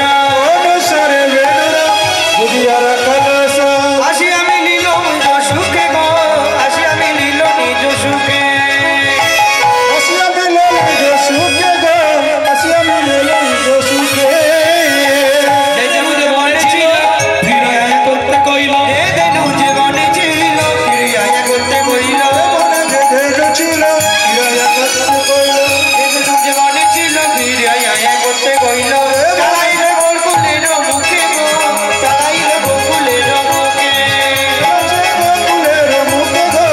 অনুসারে বেনুরা বুঝিয়া কলস
আসি আমি নীল নিজ সুখে গো আসি আমি নীল নিজ সুখে
আসিয়া মিলে নিজ সুখে গো আসিয়া মিলে নিজ সুখে
যেমুদে বলেছিল ফিরিয়া করতে কইল,
এ দেনু জীবনে ছিল ফিরিয়া করতে কইল
মনে যেতে ছিল ফিরাইয়া করতে কইল
এ দেনু জীবনে ছিল ফিরিয়া করতে কইল চালাইলে বকুলের মুখে গো চালাইলে বকুলের মুখে
চলেছে গোকুলের মুখে গো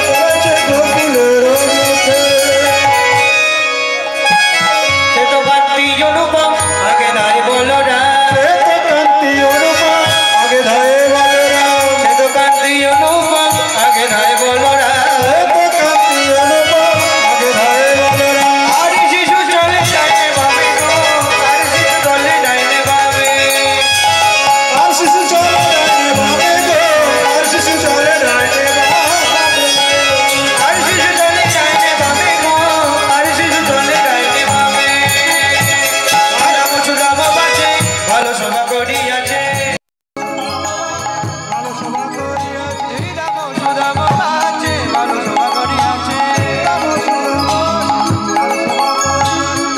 চলেছে গোকুলের মুখে
সে তো বাতি অনুপম আগে নাই বলো না
সে তো কান্তি অনুপা আগে ধায়ে বলে রাম
সে তো কান্তি অনুপম আগে নাই বলো না
সে তো কান্তি অনুপা আগে ধায়ে বলে রাম
আর শিশু চলে ডাইনে ভাবে গো আর শিশু চলে ডাইনে ভাবে
আর শিশু চলে ডাইনে ভাবে গো আর শিশু চলে ডাইনে ভাবে
আর শিশু চলে ডাইনে ভাবে গো আর শিশু চলে ডাইনে ভাবে আর আমার সুদাম বাঁচে ভালো সভা করিয়াছে
ভালো সভা করিয়াছে
এই রাম সুদাম বাঁচে ভালো সভা করিয়াছে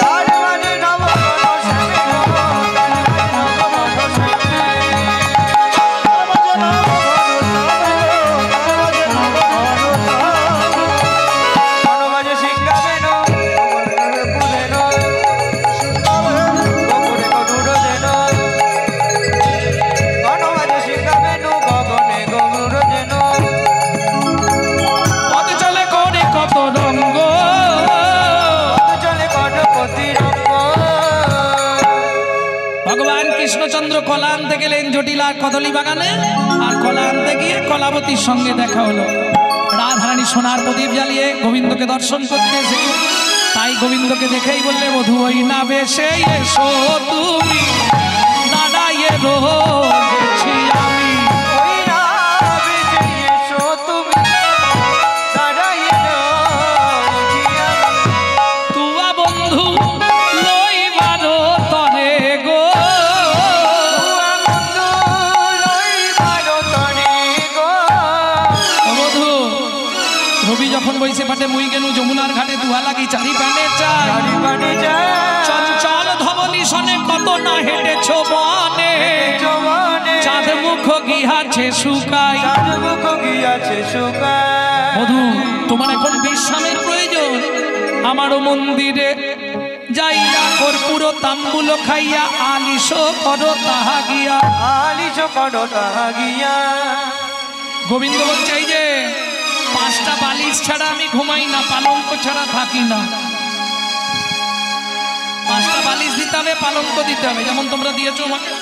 তার মানে নব শ্যামে গো তার মানে নব বনবাজে শিখাবেন পুরেন গগনে গরুর দেন বনবাজে শিখাবেন গগনে গরুর দেন
পথ চলে করে কত রঙ্গ,
চলে গণপতি রঙ্গ
ভগবান কৃষ্ণচন্দ্র কলা আনতে গেলেন জটিলার কদলী বাগানে, আর কলা আনতে গিয়ে কলাবতীর সঙ্গে দেখা হলো। রাধারানী সোনার প্রদীপ জ্বালিয়ে গোবিন্দকে দর্শন করতে এসেছে, তাই গোবিন্দকে দেখেই বললে মধু ওই না বেশে এসো তুমি দাঁড়াইয়ে রয়েছি আমি।
ওই রাবে যে এসো তুমি দাঁড়াইয়ে রয়েছি আমি
তুয়া বন্ধু লইবার তরে গো,
বন্ধু লইবার তরে গো
ও মধু রবি যখন বইছে পাটে মুই গেনু যমুনার ঘাটে দুহা লাগি চারি প্যানে চাই,
চারি বাড়ি যায়
চঞ্চল ধবলি সনে কত না হেঁটেছ বনে,
জবানে
চাঁদ মুখ গিয়াছে শুকাই।
চাঁদ মুখ গিয়াছে শুকায়
মধু তোমার এখন বিশ্রামের প্রয়োজন, আমারও মন্দিরে যাইয়া কর্পূর তাম্বুল খাইয়া আলিশ করো তাহা গিয়া।
আলিশ করো তাহা গিয়া
গোবিন্দ বলছে এই যে 5টা বালিশ ছাড়া আমি ঘুমাই না, পালঙ্ক ছাড়া থাকি না। 5টা বালিশ দিতে হবে, পালঙ্ক দিতে হবে, যেমন তোমরা দিয়েছো আমাকে।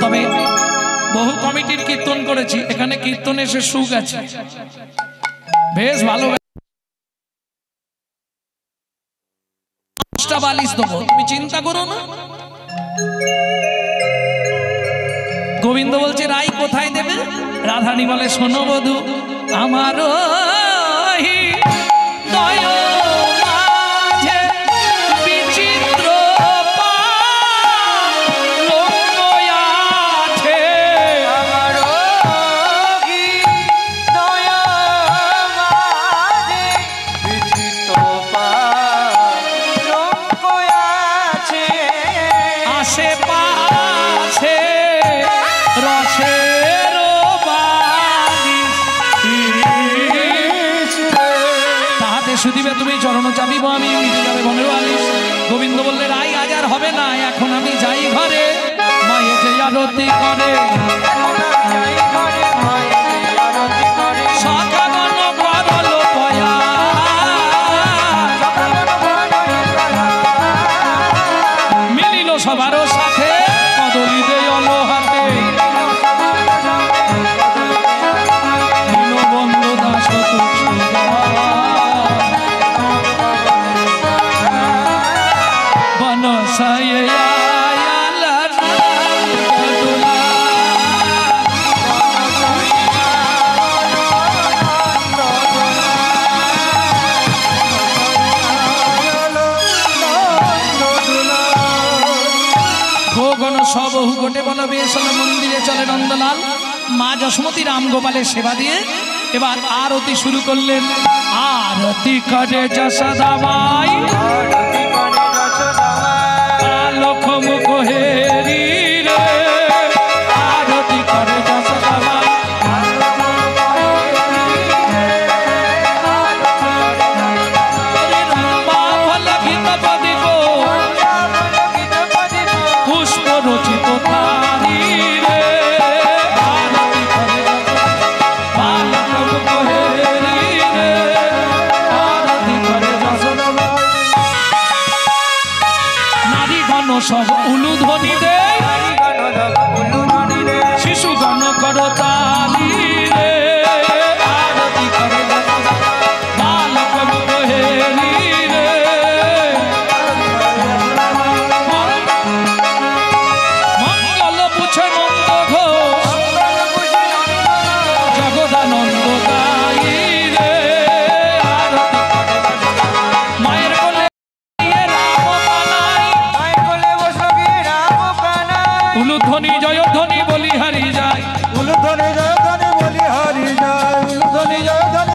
তবে বহু কমিটির কীর্তন করেছি, এখানে কীর্তনে এসে সুখ আছে, বেশ ভালো। 5টা বালিশ দেবো, তুমি চিন্তা করো না। গোবিন্দ বলছে রাই কোথায় দেবে? রাধারানী বলে শোনো বধূ, আমারও দয় মাঝে বিচিত্র পালঙ্ক আছে।
আমার কি দয়া মাঝে বিচিত্র পালঙ্ক আছে
আশেপাশে রসের বালিশ, তাহাতে শুধিবে তুমি চরণ চাপিব আমি, মিটে যাবে বনের বালিশ। গোবিন্দ বললে রাই আজ আর হবে না, এখন আমি যাই ঘরে, মায়ে যে আরতি করে।
এখন যাই ঘরে
বেশ হলো, মন্দিরে চলে নন্দলাল মা যশোমতী রাম গোপালের সেবা দিয়ে এবার আরতি শুরু করলেন। আরতি করে যশোদামাই আলোক মুখ হেরি রে, আরতি করে যশোদামাই পুষ্প রচিত থারি রে, আরতি করে বালক হেরি রে, আরতি করে যশোদামাই। নারী গণ সব উলুধ্বনি দে, শিশু গণ করতা